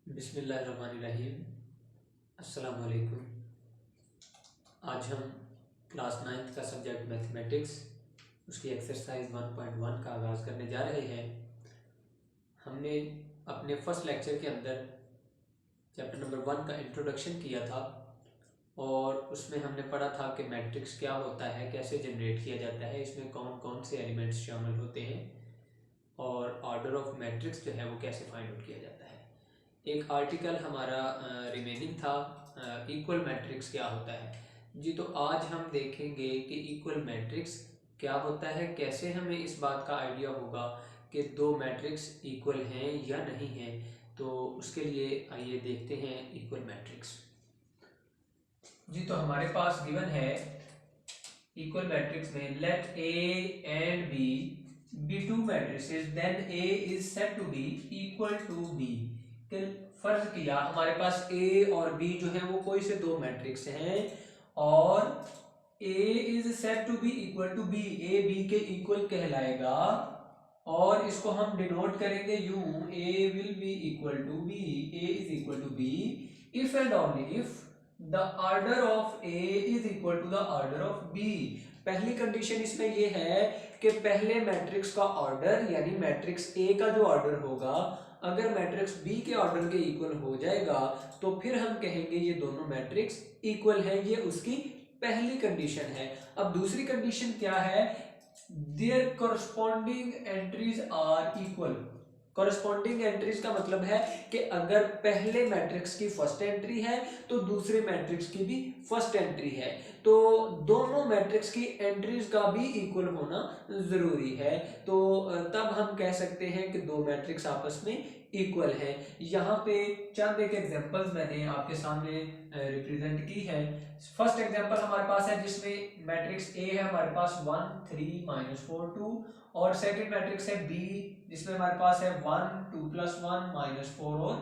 बिस्मिल्लाहिर्रहमानिर्रहीम। अस्सलाम वालेकुम। आज हम क्लास 9th का सब्जेक्ट मैथमेटिक्स उसकी एक्सरसाइज 1.1 का आगाज़ करने जा रहे हैं। हमने अपने फर्स्ट लेक्चर के अंदर चैप्टर नंबर 1 का इंट्रोडक्शन किया था और उसमें हमने पढ़ा था कि मैट्रिक्स क्या होता है, कैसे जनरेट किया जाता है, इसमें कौन कौन से एलिमेंट्स शामिल होते हैं और ऑर्डर ऑफ मैट्रिक्स जो है वो कैसे फाइंड आउट किया जाता है। एक आर्टिकल हमारा रिमेनिंग था, इक्वल मैट्रिक्स क्या होता है। जी, तो आज हम देखेंगे कि इक्वल मैट्रिक्स क्या होता है, कैसे हमें इस बात का आइडिया होगा कि दो मैट्रिक्स इक्वल हैं या नहीं हैं। तो उसके लिए आइए देखते हैं इक्वल मैट्रिक्स। जी, तो हमारे पास गिवन है इक्वल मैट्रिक्स में let A and B be two matrices then A is said to be equal to B. फर्ज किया हमारे पास ए और बी जो है वो कोई से दो मैट्रिक्स हैं और A is said to be equal to B, A B के इक्वल कहलाएगा और इसको हम डिनोट करेंगे यूं, A will be equal to B, A is equal to B if and only if the order of A is equal to the order of B. पहली condition इसमें ये है कि पहले मैट्रिक्स का ऑर्डर यानी मैट्रिक्स ए का जो ऑर्डर होगा अगर मैट्रिक्स बी के ऑर्डर के इक्वल हो जाएगा तो फिर हम कहेंगे ये दोनों मैट्रिक्स इक्वल है। ये उसकी पहली कंडीशन है। अब दूसरी कंडीशन क्या है, their corresponding entries are equal. Corresponding entries का मतलब है कि अगर पहले मैट्रिक्स की फर्स्ट एंट्री है तो दूसरे मैट्रिक्स की भी फर्स्ट एंट्री है, तो दोनों मैट्रिक्स की एंट्रीज का भी इक्वल होना जरूरी है। तो तब हम कह सकते हैं कि दो मैट्रिक्स आपस में इक्वल है। यहाँ पे चंद एक एग्जांपल्स मैंने आपके सामने रिप्रेजेंट की है। फर्स्ट एग्जांपल हमारे पास है जिसमें मैट्रिक्स ए है हमारे पास 1 3 -4 2 और सेकंड मैट्रिक्स है बी जिसमें हमारे पास है 1 2 + 1 -4 और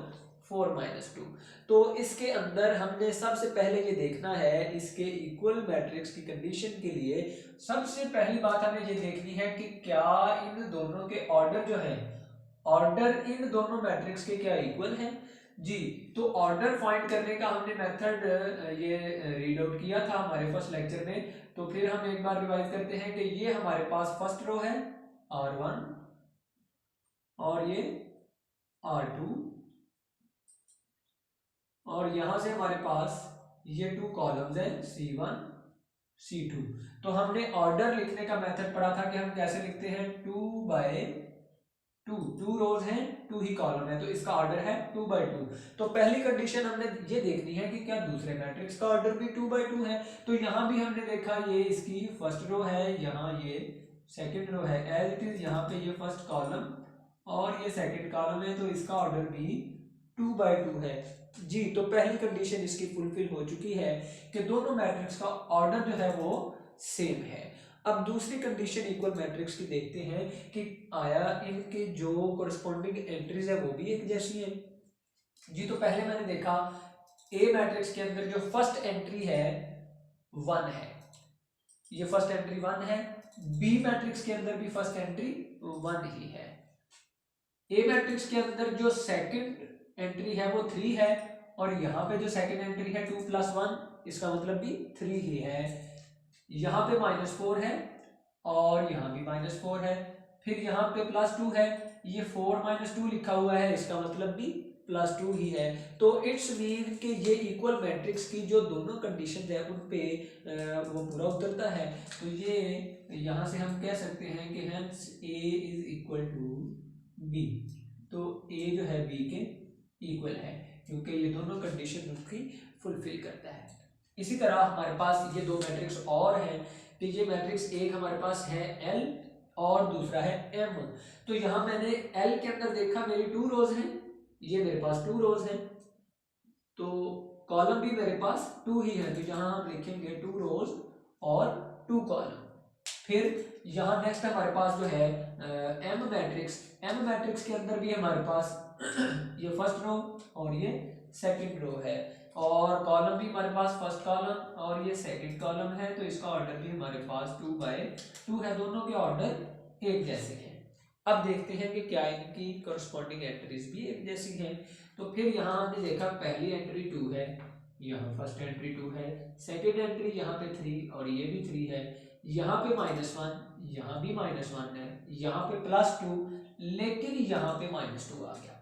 4 -2। तो इसके अंदर हमने सबसे पहले ये देखना है इसके इक्वल मैट्रिक्स की कंडीशन के लिए सबसे पहली बात हमें ये देखनी है कि क्या इन दोनों के ऑर्डर जो है, ऑर्डर इन दोनों मैट्रिक्स के क्या इक्वल है। जी, तो ऑर्डर फाइंड करने का हमने मेथड ये रीड आउट किया था हमारे फर्स्ट लेक्चर में। तो फिर हम एक बार रिवाइज करते हैं कि ये हमारे पास फर्स्ट रो है R1 और ये R2 और यहां से हमारे पास ये टू कॉलम्स है C1 C2। तो हमने ऑर्डर लिखने का मेथड पढ़ा था कि हम कैसे लिखते हैं 2/2, 2 रोज हैं 2 ही कॉलम है तो इसका ऑर्डर है 2/2। तो पहली कंडीशन हमने ये देखनी है कि क्या दूसरे मैट्रिक्स का ऑर्डर भी 2/2 है। तो यहां भी हमने देखा ये इसकी फर्स्ट रो है, यहाँ ये सेकंड रो है, एज इट इज यहाँ पे ये फर्स्ट कॉलम और ये सेकंड कॉलम है तो इसका ऑर्डर भी 2/2 है। जी, तो पहली कंडीशन इसकी फुलफिल हो चुकी है कि दोनों मैट्रिक्स का ऑर्डर जो है वो सेम है। अब दूसरी कंडीशन इक्वल मैट्रिक्स की देखते हैं कि आया इनके जो कोरस्पॉन्डिंग एंट्रीज है वो भी एक जैसी है। जी, तो पहले मैंने देखा ए मैट्रिक्स के अंदर जो फर्स्ट एंट्री है 1 है, ये फर्स्ट एंट्री 1 है। बी मैट्रिक्स के अंदर भी फर्स्ट एंट्री 1 ही है। ए मैट्रिक्स के अंदर जो सेकंड एंट्री है वो 3 है और यहाँ पे जो सेकंड एंट्री है 2 + 1 इसका मतलब भी 3 ही है। यहाँ पे -4 है और यहाँ भी -4 है, फिर यहाँ पे +2 है, ये 4 - 2 लिखा हुआ है इसका मतलब भी +2 ही है। तो इट्स मीन कि ये इक्वल मैट्रिक्स की जो दोनों कंडीशन है उन पे वो पूरा उतरता है। तो ये यहाँ से हम कह सकते हैं कि hence A is equal to B. तो ए जो है बी के इक्वल है क्योंकि ये दोनों कंडीशन उसकी फुलफिल करता है। इसी तरह हमारे पास ये दो मैट्रिक्स और हैं कि ये मैट्रिक्स एक हमारे पास है L और दूसरा है M। तो यहाँ मैंने L के अंदर देखा मेरी 2 रोज हैं, ये मेरे पास 2 रोज हैं तो कॉलम भी मेरे पास 2 ही है, तो यहाँ हम लिखेंगे 2 रोज और 2 कॉलम। फिर यहाँ नेक्स्ट हमारे पास जो है M मैट्रिक्स, M मैट्रिक्स के अंदर भी हमारे पास ये फर्स्ट रो और ये सेकंड रो है और कॉलम भी हमारे पास फर्स्ट कॉलम और ये सेकंड कॉलम है तो इसका ऑर्डर भी हमारे पास 2/2 है। दोनों के ऑर्डर एक जैसे हैं। अब देखते हैं कि क्या इनकी करस्पॉन्डिंग एंट्रीज भी एक जैसी हैं। तो फिर यहाँ हमने देखा पहली एंट्री 2 है, यहाँ फर्स्ट एंट्री 2 है, सेकेंड एंट्री यहाँ पे 3 और ये भी 3 है, यहाँ पे -1, यहाँ भी -1 है, यहाँ पे +2, लेकिन यहाँ पे -2 आ गया।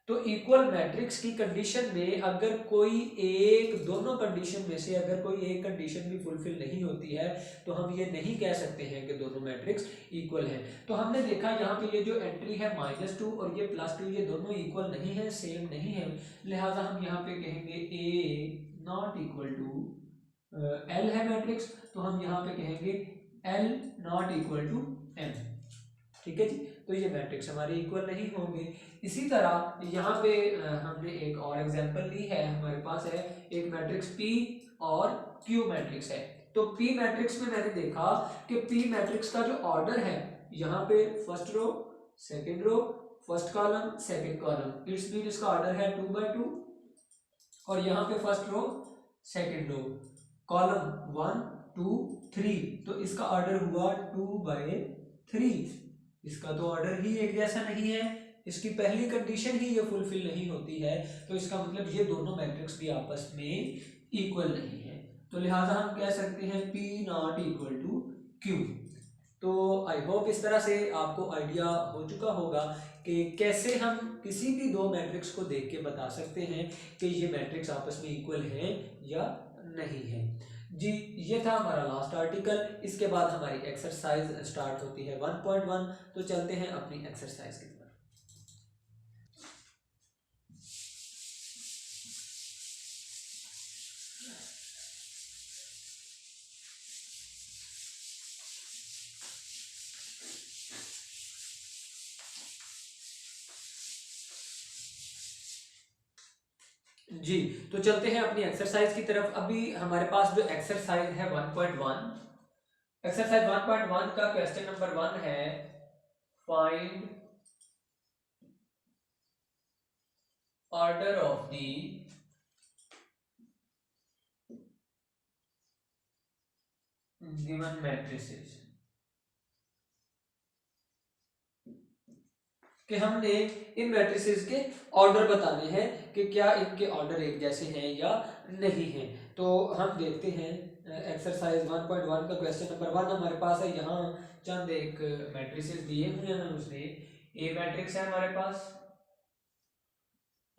तो इक्वल मैट्रिक्स की कंडीशन में अगर कोई एक, दोनों कंडीशन में से अगर कोई एक कंडीशन भी फुलफिल नहीं होती है तो हम ये नहीं कह सकते हैं कि दोनों मैट्रिक्स इक्वल है। तो हमने देखा यहाँ पे ये जो एंट्री है -2 और ये +2, ये दोनों इक्वल नहीं है, सेम नहीं है, लिहाजा हम यहाँ पे कहेंगे A not equal to L है मैट्रिक्स, तो हम यहाँ पे कहेंगे L not equal to M। ठीक है जी, तो ये मैट्रिक्स हमारे इक्वल नहीं होंगे। इसी तरह यहाँ पे हमने एक और एग्जांपल ली है, हमारे पास है एक मैट्रिक्स P और Q मैट्रिक्स है। तो P मैट्रिक्स में मैंने देखा कि P मैट्रिक्स का जो ऑर्डर है, यहाँ पे first row, second row, first column, second column, it's mean इसका ऑर्डर है 2x2, और यहाँ पे first row, second row, column 1 2 3, तो इसका ऑर्डर हुआ 2/3। इसका तो ऑर्डर ही एक जैसा नहीं है, इसकी पहली कंडीशन ही ये फुलफिल नहीं होती है, तो इसका मतलब ये दोनों मैट्रिक्स भी आपस में इक्वल नहीं है। तो लिहाजा हम कह सकते हैं P not equal to Q। तो आई होप इस तरह से आपको आइडिया हो चुका होगा कि कैसे हम किसी भी दो मैट्रिक्स को देख के बता सकते हैं कि ये मैट्रिक्स आपस में इक्वल है या नहीं है। जी, ये था हमारा लास्ट आर्टिकल। इसके बाद हमारी एक्सरसाइज स्टार्ट होती है 1.1। तो चलते हैं अपनी एक्सरसाइज की तरफ। जी, तो चलते हैं अपनी एक्सरसाइज की तरफ। अभी हमारे पास जो एक्सरसाइज है 1.1, एक्सरसाइज 1.1 का क्वेश्चन नंबर 1 है, find order of the given matrices. कि हमने इन मैट्रिसेस के ऑर्डर बताने हैं कि क्या इनके ऑर्डर एक जैसे हैं या नहीं हैं। तो हम देखते हैं एक्सरसाइज 1.1 का क्वेश्चन नंबर 1 हमारे पास है। यहाँ चंद एक मैट्रिसेस दिए हुए हैं उसने। ए मैट्रिक्स है हमारे पास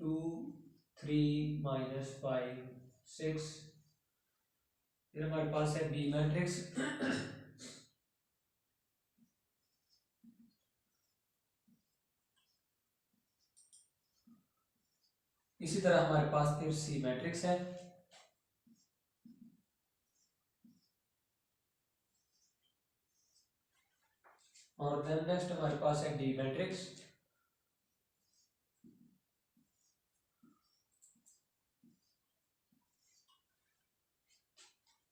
2 3 -5 6। फिर हमारे पास है बी मैट्रिक्स इसी तरह हमारे पास फिर सी मैट्रिक्स है, और देन नेक्स्ट हमारे पास है डी मैट्रिक्स,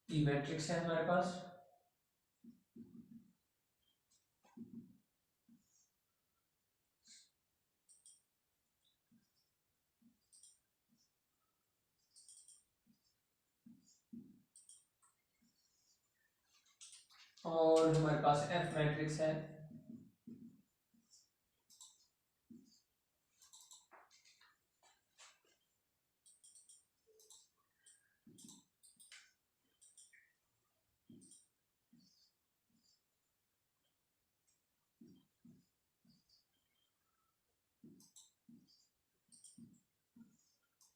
ई मैट्रिक्स है हमारे पास, और हमारे पास एफ मैट्रिक्स है।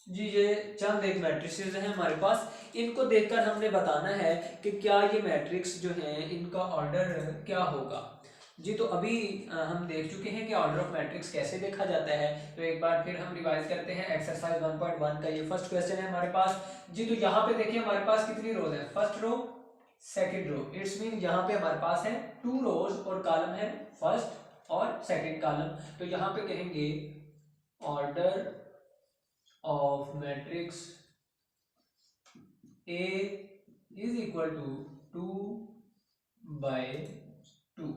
जी, ये चंद एक मैट्रिसेस हैं हमारे पास। इनको देखकर हमने बताना है कि क्या ये मैट्रिक्स जो हैं इनका ऑर्डर क्या होगा। जी, तो अभी हम देख चुके हैं कि ऑर्डर ऑफ मैट्रिक्स कैसे देखा जाता है। तो एक बार फिर हम रिवाइज करते हैं एक्सरसाइज 1.1 का। ये फर्स्ट क्वेश्चन है हमारे पास। जी, तो यहाँ पे देखिए हमारे पास कितनी रोज है, first row, second row, it's mean यहाँ पे हमारे पास है 2 रोज और कॉलम है फर्स्ट और सेकेंड कॉलम। तो यहाँ पे कहेंगे order of matrix A is equal to 2/2।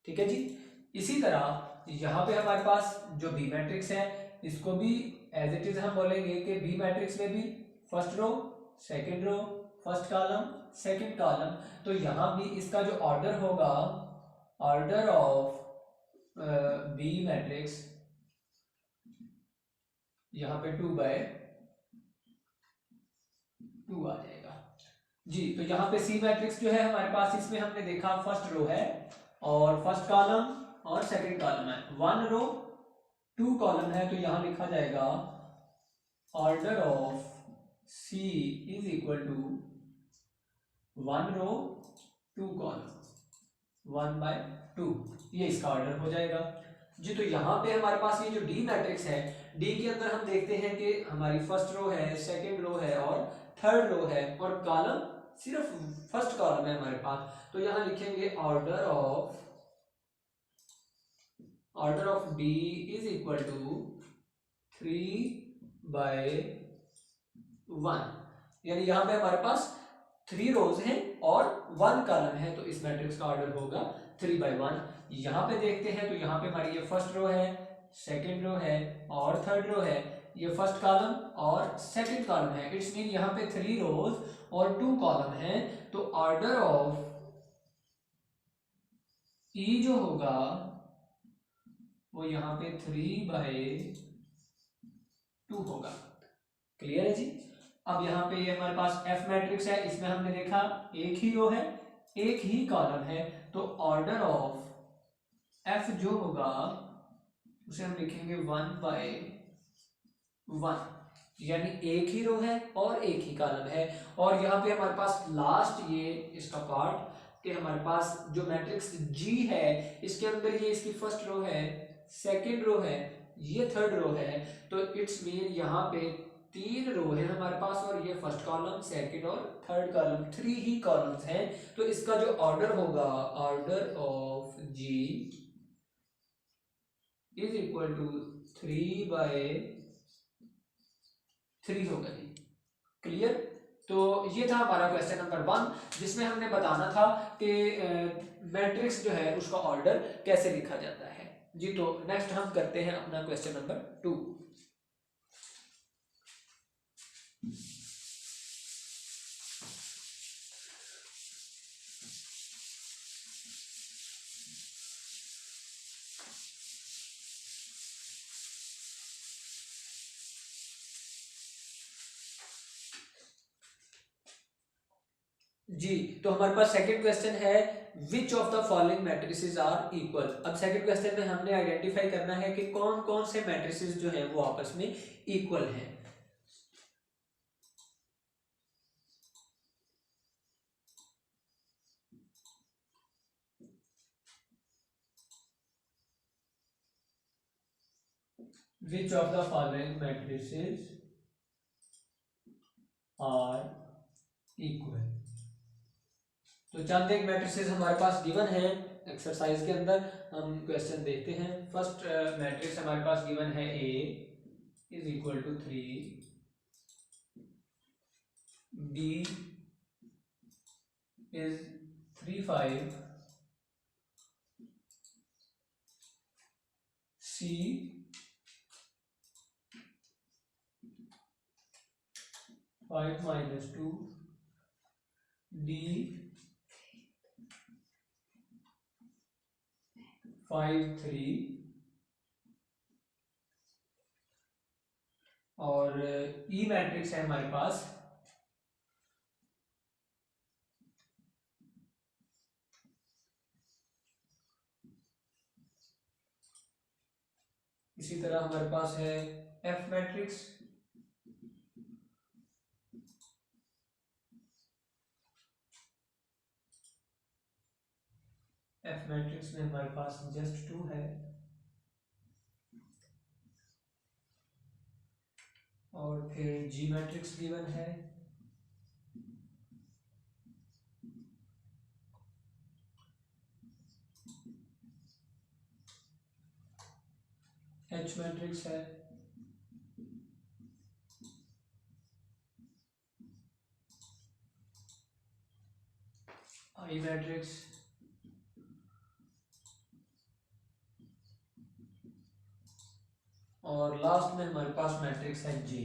ठीक है जी। इसी तरह यहाँ पे हमारे पास जो बी मैट्रिक्स है, इसको भी एज इट इज हम बोलेंगे कि बी मैट्रिक्स में भी first row, second row, first column, second column. तो यहाँ भी इसका जो ऑर्डर होगा, ऑर्डर ऑफ बी मैट्रिक्स यहाँ पे 2/2 आ जाएगा जी। तो यहाँ पे सी मैट्रिक्स जो है हमारे पास, इसमें हमने देखा फर्स्ट रो है और फर्स्ट कॉलम और सेकंड कॉलम है, 1 रो 2 कॉलम है, तो यहाँ लिखा जाएगा order of C is equal to 1 row 2 column 1/2, ये इसका ऑर्डर हो जाएगा जी। तो यहाँ पे हमारे पास ये जो डी मैट्रिक्स है, डी के अंदर हम देखते हैं कि हमारी फर्स्ट रो है, सेकंड रो है और थर्ड रो है, और कॉलम सिर्फ फर्स्ट कॉलम है हमारे पास। तो यहाँ लिखेंगे order of D is equal to 3/1, यानी यहाँ पे हमारे पास 3 रोज हैं और 1 कॉलम है, तो इस मैट्रिक्स का ऑर्डर होगा 3/1। यहाँ पे देखते हैं तो यहाँ पे हमारी ये फर्स्ट रो है, सेकंड रो है और थर्ड रो है, ये फर्स्ट कॉलम और सेकंड कॉलम है, इट्स मीन यहाँ पे 3 रोज और 2 कॉलम है, तो ऑर्डर ऑफ ई जो होगा वो यहाँ पे 3/2 होगा। क्लियर है जी। अब यहाँ पे ये हमारे पास एफ मैट्रिक्स है, इसमें हमने देखा एक ही रो है एक ही कॉलम है, तो ऑर्डर ऑफ एफ जो होगा उसे हम लिखेंगे 1/1, यानी एक ही रो है और एक ही कॉलम है। और यहाँ पे हमारे पास लास्ट ये इसका पार्ट कि हमारे पास जो मैट्रिक्स जी है, इसके अंदर ये इसकी फर्स्ट रो है, सेकंड रो है, ये थर्ड रो है, तो इट्स मीन यहाँ पे 3 रो है हमारे पास और ये फर्स्ट कॉलम सेकंड और थर्ड कॉलम 3 ही कॉलम्स हैं, तो इसका जो ऑर्डर होगा order of G is equal to 3/3 होगा जी। क्लियर। तो ये था हमारा क्वेश्चन नंबर 1, जिसमें हमने बताना था कि मैट्रिक्स जो है उसका ऑर्डर कैसे लिखा जाता है जी। तो नेक्स्ट हम करते हैं अपना क्वेश्चन नंबर 2। जी, तो हमारे पास सेकंड क्वेश्चन है which of the following matrices are equal. अब सेकंड क्वेश्चन में हमने आइडेंटिफाई करना है कि कौन कौन से मैट्रिसेस जो हैं वो आपस में इक्वल हैं। Which of the following matrices are equal. तो चंद एक मैट्रिसेस हमारे पास गिवन है एक्सरसाइज के अंदर, हम क्वेश्चन देखते हैं। फर्स्ट मैट्रिक्स हमारे पास गिवन है A is equal to 3, B is 3/5, C 5-2, D 5-3 और ई मैट्रिक्स है हमारे पास इसी तरह हमारे पास है एफ मैट्रिक्स, एफ मैट्रिक्स में हमारे पास जस्ट 2 है, और फिर जी मैट्रिक्स गिवन है, एच मैट्रिक्स है, आई मैट्रिक्स, और लास्ट में हमारे पास मैट्रिक्स है जे।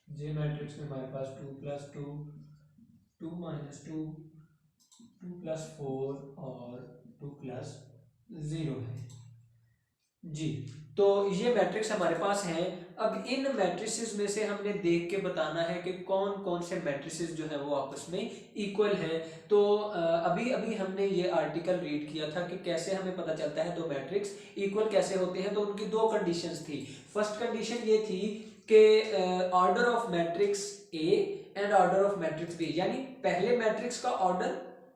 जे मैट्रिक्स में हमारे पास 2+2, 2-2, 2+4 और 2+0 है जी। तो ये मैट्रिक्स हमारे पास है। अब इन मैट्रिसेस में से हमने देख के बताना है कि कौन कौन से मैट्रिसेस जो है वो आपस में इक्वल हैं। तो अभी अभी हमने ये आर्टिकल रीड किया था कि कैसे हमें पता चलता है दो मैट्रिक्स इक्वल कैसे होते हैं। तो उनकी दो कंडीशंस थी। फर्स्ट कंडीशन ये थी कि order of matrix A and order of matrix B, यानी पहले मैट्रिक्स का ऑर्डर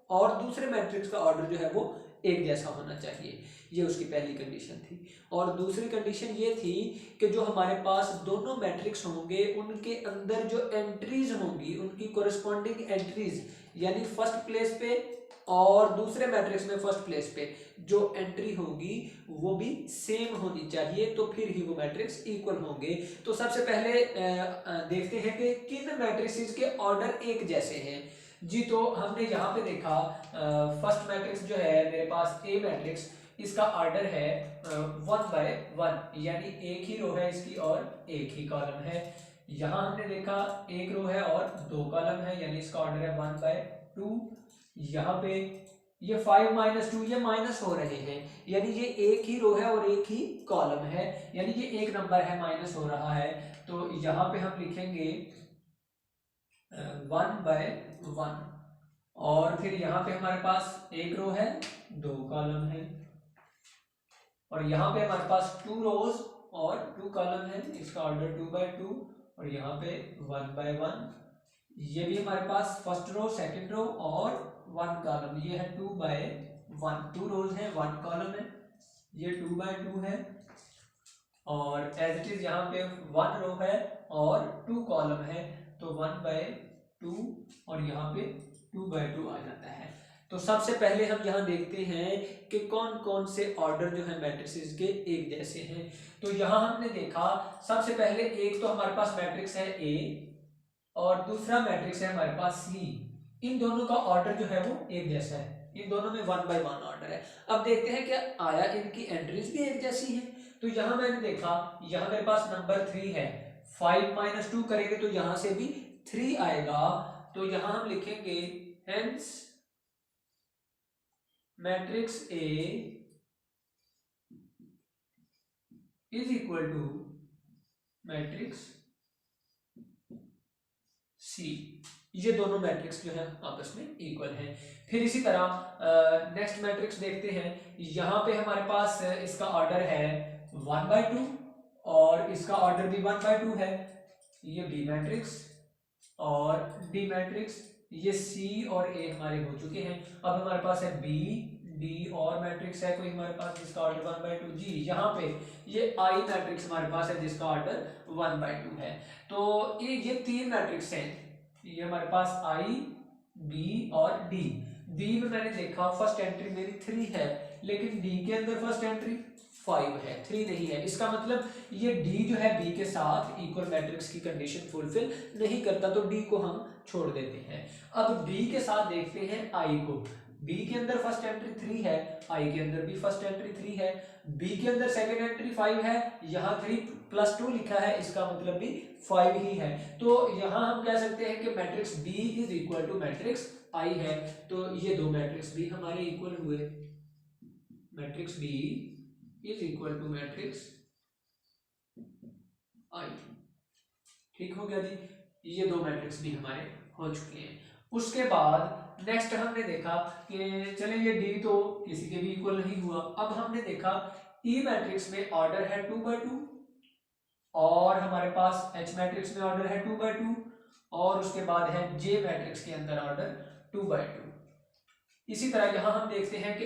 और दूसरे मैट्रिक्स का ऑर्डर जो है वो एक जैसा होना चाहिए। ये उसकी पहली कंडीशन थी। और दूसरी कंडीशन ये थी कि जो हमारे पास दोनों मैट्रिक्स होंगे उनके अंदर जो एंट्रीज होंगी उनकी कोरिस्पॉन्डिंग एंट्रीज, यानी फर्स्ट प्लेस पे और दूसरे मैट्रिक्स में फर्स्ट प्लेस पे जो एंट्री होगी वो भी सेम होनी चाहिए, तो फिर ही वो मैट्रिक्स इक्वल होंगे। तो सबसे पहले देखते हैं कि किन मैट्रिसेस के ऑर्डर एक जैसे हैं जी। तो हमने यहाँ पे देखा फर्स्ट मैट्रिक्स जो है मेरे पास ए मैट्रिक्स, इसका ऑर्डर है 1/1, यानी एक ही रो है इसकी और एक ही कॉलम है। यहाँ हमने देखा एक रो है और दो कॉलम है, यानी इसका ऑर्डर है 1/2। यहाँ पे ये 5 - 2 ये माइनस हो रहे हैं, यानी ये एक ही रो है और एक ही कॉलम है, यानी ये एक नंबर है माइनस हो रहा है। तो यहाँ पे हम लिखेंगे 1/1 और फिर यहाँ पे हमारे पास एक रो है दो कॉलम है और यहाँ पे हमारे पास 2 रोज और 2 कॉलम है, इसका ऑर्डर 2/2 और यहाँ पे 1/1। ये भी हमारे पास फर्स्ट रो सेकंड रो और 1 कॉलम, ये है 2/1, 2 रोज है 1 कॉलम है, ये 2/2 है और एज इट इज यहाँ पे 1 रो है और 2 कॉलम है, तो 1/2 और यहाँ पे 2/2 आ जाता है। तो सबसे पहले हम यहाँ देखते हैं कि कौन कौन से ऑर्डर जो है मैट्रिसेस के एक जैसे हैं। तो यहाँ हमने देखा सबसे पहले एक तो हमारे पास मैट्रिक्स है ए और दूसरा मैट्रिक्स है हमारे पास सी। इन दोनों का ऑर्डर जो है वो एक जैसा है, इन दोनों में 1/1 ऑर्डर है। अब देखते हैं क्या आया इनकी एंट्रीज भी एक जैसी है। तो यहाँ मैंने देखा यहाँ मेरे पास नंबर 3 है, 5 - 2 करेंगे तो यहाँ से भी 3 आएगा। तो यहाँ हम लिखेंगे hence matrix A is equal to matrix C. ये दोनों मैट्रिक्स जो है आपस में इक्वल हैं। फिर इसी तरह नेक्स्ट मैट्रिक्स देखते हैं। यहाँ पे हमारे पास इसका ऑर्डर है 1/2 और इसका ऑर्डर भी 1/2 है। ये बी मैट्रिक्स और डी मैट्रिक्स, ये सी और ए हमारे हो चुके हैं। अब हमारे पास है बी डी और मैट्रिक्स है कोई हमारे पास जिसका ऑर्डर 1/2 जी। यहाँ पे ये आई मैट्रिक्स हमारे पास है जिसका ऑर्डर 1/2 है। तो ये 3 मैट्रिक्स हैं, ये हमारे पास आई बी और डी। बी में मैंने देखा फर्स्ट एंट्री मेरी 3 है, लेकिन डी के अंदर फर्स्ट एंट्री 5 है, 3 नहीं है। इसका मतलब ये डी जो है बी के साथ इक्वल मैट्रिक्स की कंडीशन फुलफिल नहीं करता, तो डी को हम छोड़ देते हैं। अब बी के साथ देखते हैं आई को। बी के अंदर फर्स्ट एंट्री 3 है, आई के अंदर भी फर्स्ट एंट्री 3 है, बी के अंदर सेकंड एंट्री 5 है, यहाँ 3+2 लिखा है, इसका मतलब भी 5 ही है। तो यहाँ हम कह सकते हैं कि matrix B is equal to matrix I है। तो ये दो मैट्रिक्स भी हमारे इक्वल हुए, matrix B is equal to matrix I. ठीक हो गया जी, ये दो मैट्रिक्स भी हमारे हो चुके हैं। उसके बाद नेक्स्ट हमने देखा कि चले ये डी तो किसी के भी इक्वल नहीं हुआ। अब हमने देखा ई मैट्रिक्स में ऑर्डर है 2/2 और हमारे पास एच मैट्रिक्स में ऑर्डर है 2/2 और उसके बाद है जे मैट्रिक्स के अंदर ऑर्डर 2/2। इसी तरह यहां हम देखते हैं कि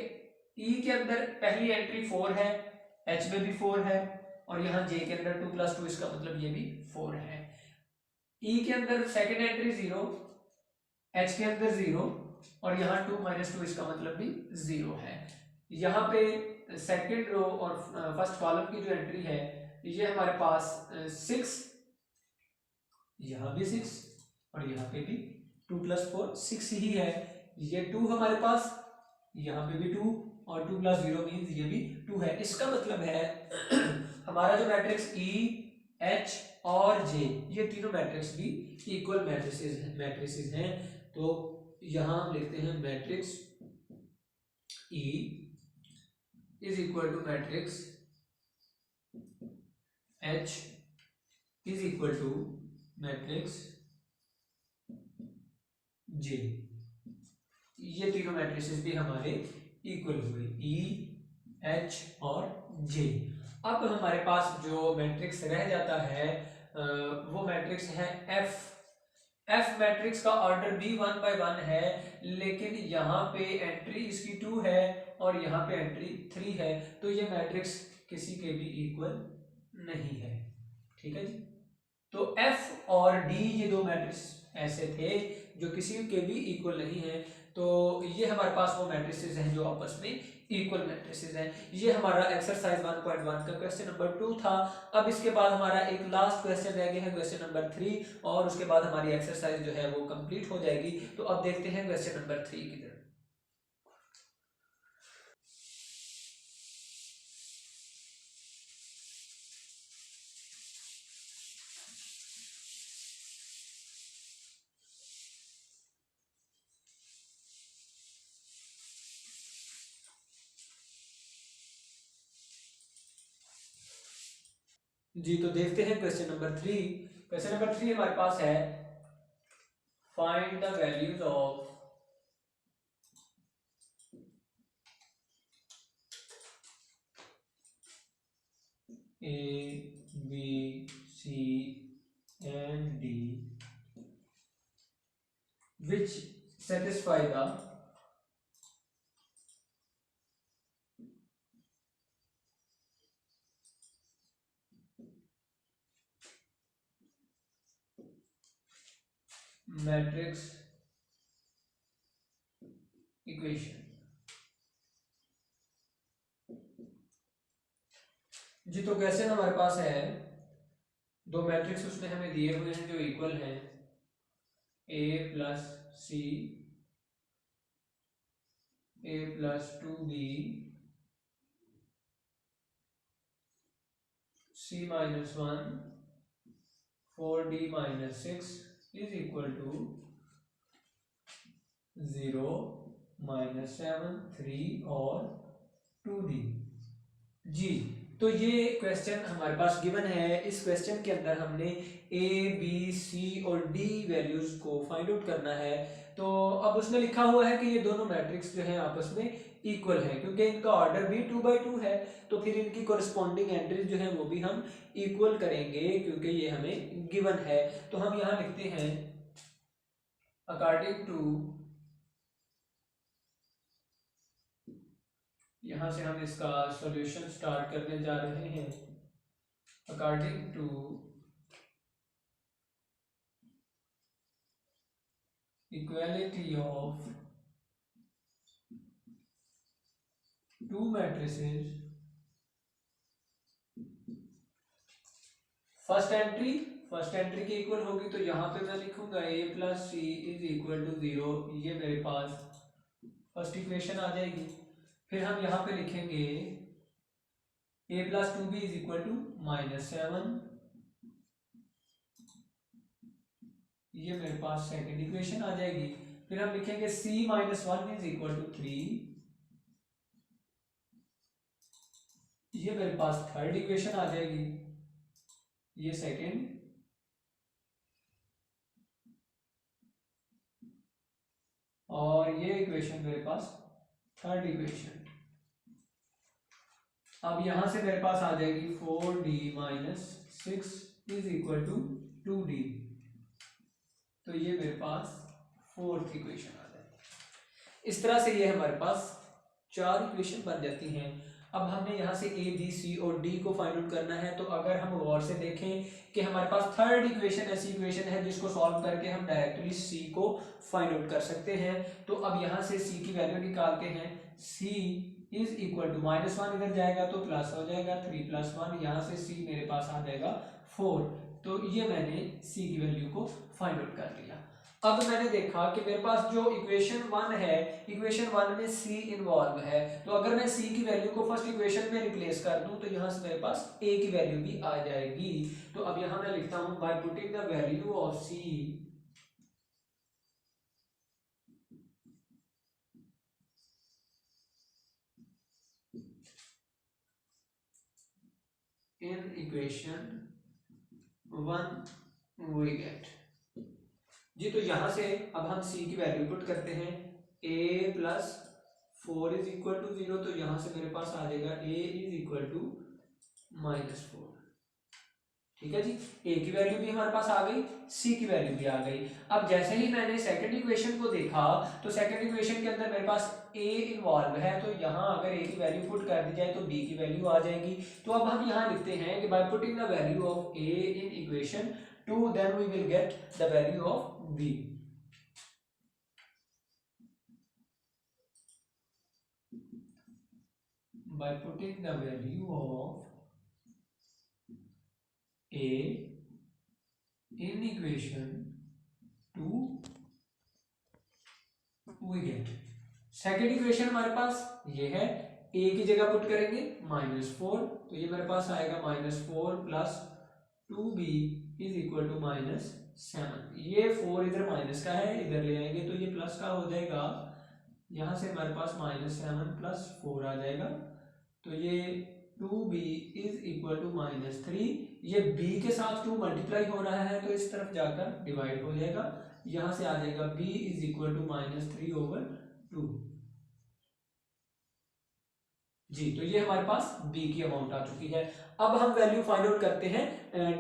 ई के अंदर पहली एंट्री 4 है, एच में भी 4 है और यहाँ जे के अंदर 2+2, इसका मतलब ये भी 4 है। ई के अंदर सेकेंड एंट्री 0, एच के अंदर 0 और यहाँ 2 - 2, इसका मतलब भी 0 है। यहाँ पे सेकेंड रो और फर्स्ट कॉलम की जो एंट्री है ये हमारे पास 6, यहाँ भी 6 और यहाँ पे भी 2+4 6 ही है। ये 2 हमारे पास, यहाँ पे भी 2 और 2+0 मीन्स ये भी 2 है। इसका मतलब है हमारा जो मैट्रिक्स ई एच और जे ये तीनों मैट्रिक्स भी इक्वल मैट्रिसेस हैं। तो यहाँ हम लिखते हैं matrix E is equal to matrix H is equal to matrix J। ये तीनों मैट्रिसेस भी हमारे इक्वल हुए, E, H और J। अब हमारे पास जो मैट्रिक्स रह जाता है वो मैट्रिक्स है F। F मैट्रिक्स का ऑर्डर भी 1 by 1 है, लेकिन यहाँ पे एंट्री इसकी 2 है और यहाँ पे एंट्री 3 है, तो ये मैट्रिक्स किसी के भी इक्वल नहीं है। ठीक है जी। तो F और D ये दो मैट्रिक्स ऐसे थे जो किसी के भी इक्वल नहीं है, तो ये हमारे पास वो मैट्रिसेस हैं जो आपस में इक्वल मैट्रिसेस हैं। ये हमारा एक्सरसाइज 1.1 का क्वेश्चन नंबर 2 था। अब इसके बाद हमारा एक लास्ट क्वेश्चन रह गया है, क्वेश्चन नंबर 3, और उसके बाद हमारी एक्सरसाइज जो है वो कंप्लीट हो जाएगी। तो अब देखते हैं क्वेश्चन नंबर 3 की तरफ। जी तो देखते हैं क्वेश्चन नंबर 3। क्वेश्चन नंबर 3 हमारे पास है, find the values of A, B, C and D which satisfy the matrix equation। जी तो क्वेश्चन हमारे पास है, दो मैट्रिक्स उसने हमें दिए हुए हैं जो इक्वल हैं, A plus C, A plus 2B, C minus 1, 4D minus 6 is equal to 0, -7, 3 और 2D। जी तो ये क्वेश्चन हमारे पास गिवन है। इस क्वेश्चन के अंदर हमने ए बी सी और डी वैल्यूज को फाइंड आउट करना है। तो अब उसमें लिखा हुआ है कि ये दोनों मैट्रिक्स जो है आपस में इक्वल है, क्योंकि इनका ऑर्डर भी 2 by 2 है, तो फिर इनकी कोरिस्पॉन्डिंग एंट्रीज जो है वो भी हम इक्वल करेंगे, क्योंकि ये हमें गिवन है। तो हम यहाँ लिखते हैं, अकॉर्डिंग टू, यहां से हम इसका सॉल्यूशन स्टार्ट करने जा रहे हैं। According to equality of two matrices, first entry की इक्वल होगी, तो यहां पे मैं लिखूंगा a plus C is equal to 0। ये मेरे पास फर्स्ट इक्वेशन आ जाएगी। फिर हम यहाँ पे लिखेंगे a plus 2b is equal to -7, ये मेरे पास सेकेंड इक्वेशन आ जाएगी। फिर हम लिखेंगे c minus 1 is equal to 3, ये मेरे पास थर्ड इक्वेशन आ जाएगी, ये सेकेंड। और ये इक्वेशन मेरे पास थर्ड इक्वेशन। अब यहां से मेरे पास आ जाएगी 4d minus 6 is equal to 2d, तो ये मेरे पास फोर्थ इक्वेशन आ जाएगी। इस तरह से ये हमारे पास 4 इक्वेशन बन जाती हैं। अब हमने यहाँ से ए बी सी और डी को फाइंड आउट करना है। तो अगर हम गौर से देखें कि हमारे पास थर्ड इक्वेशन ऐसी इक्वेशन है जिसको सॉल्व करके हम डायरेक्टली सी को फाइंड आउट कर सकते हैं। तो अब यहाँ से सी की वैल्यू निकालते हैं। सी इज इक्वल टू -1 इधर जाएगा तो प्लस हो जाएगा, 3 + 1, यहाँ से सी मेरे पास आ जाएगा 4। तो ये मैंने सी की वैल्यू को फाइंड आउट कर लिया। अब मैंने देखा कि मेरे पास जो इक्वेशन 1 है, इक्वेशन 1 में c इन्वॉल्व है, तो अगर मैं c की वैल्यू को फर्स्ट इक्वेशन में रिप्लेस कर दूं तो यहां से मेरे पास a की वैल्यू भी आ जाएगी। तो अब यहां मैं लिखता हूं, by putting the value of c in equation 1 we get. जी तो यहां से अब हम c की वैल्यू पुट करते हैं, a plus 4 is equal to 0, तो यहां से मेरे पास आ जाएगा a इज इक्वल टू -4। ठीक है जी, a की वैल्यू भी हमारे पास आ गई, c की वैल्यू भी आ गई। अब जैसे ही मैंने सेकंड इक्वेशन को देखा तो सेकंड इक्वेशन के अंदर मेरे पास a इन्वॉल्व है, तो यहाँ अगर a की वैल्यू पुट कर दी जाए तो b की वैल्यू आ जाएगी। तो अब हम यहाँ लिखते हैं कि by putting the value of a in equation 2 then we will get the value of b। by putting the value of a in equation 2 we get second equation हमारे पास ये है, a की जगह पुट करेंगे -4, तो ये मेरे पास आएगा -4 plus 2b is equal to -7। ये 4 इधर माइनस का है, इधर ले आएंगे तो ये प्लस का हो जाएगा, यहां से हमारे पास -7 प्लस 4 आ जाएगा, तो ये 2b इज इक्वल टू -3। ये b के साथ 2 मल्टीप्लाई हो रहा है तो इस तरफ जाकर डिवाइड हो जाएगा, यहां से आ जाएगा b इज इक्वल टू -3/2। जी तो ये हमारे पास b की अमाउंट आ चुकी है। अब हम वैल्यू फाइंड आउट करते हैं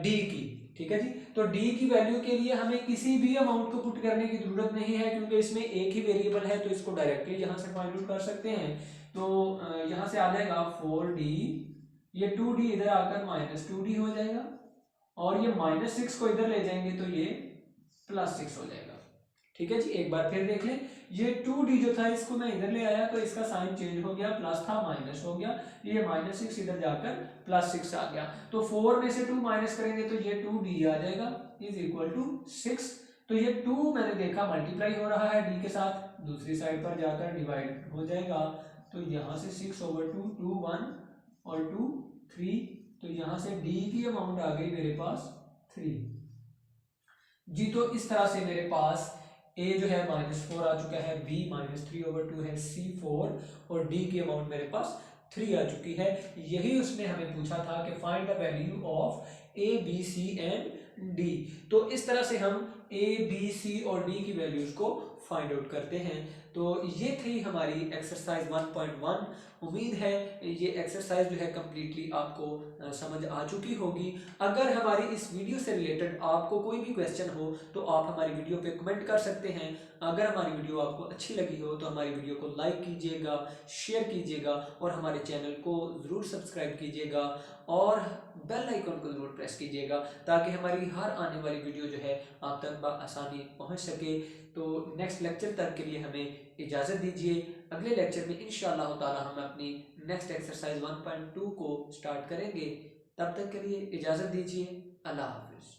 d की। ठीक है जी, तो d की वैल्यू के लिए हमें किसी भी अमाउंट को पुट करने की जरूरत नहीं है, क्योंकि इसमें एक ही वेरिएबल है, तो इसको डायरेक्टली यहाँ से फाइंड आउट कर सकते हैं। तो यहाँ से आ जाएगा 4d, ये 2d इधर आकर -2d हो जाएगा, और ये -6 को इधर ले जाएंगे तो ये +6 हो जाएगा। ठीक है जी, एक बार फिर देख लें, ये 2d जो था इसको मैं इधर ले आया तो इसका साइन चेंज हो गया, प्लस था माइनस हो गया, ये -6 इधर जाकर +6 आ गया, तो 4 में से 2 माइनस करेंगे तो ये 2d आ जाएगा इज इक्वल टू 6। तो ये 2 मैंने देखा मल्टीप्लाई हो रहा है d के साथ, दूसरी साइड पर जाकर डिवाइड हो जाएगा, तो यहाँ से 6/2, 2 1 और 2 3, तो यहाँ से d की अमाउंट आ गई मेरे पास 3। जी तो इस तरह से मेरे पास a जो है -4 आ चुका है, b -3/2 है, c 4 और d की अमाउंट मेरे पास 3 आ चुकी है। यही उसने हमें पूछा था कि find the value of a b c and d। तो इस तरह से हम a b c और d की वैल्यूज को फाइंड आउट करते हैं। तो ये थी हमारी एक्सरसाइज 1.1। उम्मीद है ये एक्सरसाइज जो है कम्प्लीटली आपको समझ आ चुकी होगी। अगर हमारी इस वीडियो से रिलेटेड आपको कोई भी क्वेश्चन हो तो आप हमारी वीडियो पे कमेंट कर सकते हैं। अगर हमारी वीडियो आपको अच्छी लगी हो तो हमारी वीडियो को लाइक कीजिएगा, शेयर कीजिएगा और हमारे चैनल को ज़रूर सब्सक्राइब कीजिएगा और बेल आइकन को ज़रूर प्रेस कीजिएगा, ताकि हमारी हर आने वाली वीडियो जो है आप तक बआसानी पहुँच सके। तो नेक्स्ट लेक्चर तक के लिए हमें इजाज़त दीजिए। अगले लेक्चर में इंशाअल्लाह ताला हम अपनी नेक्स्ट एक्सरसाइज 1.2 को स्टार्ट करेंगे। तब तक के लिए इजाज़त दीजिए। अल्लाह हाफिज़।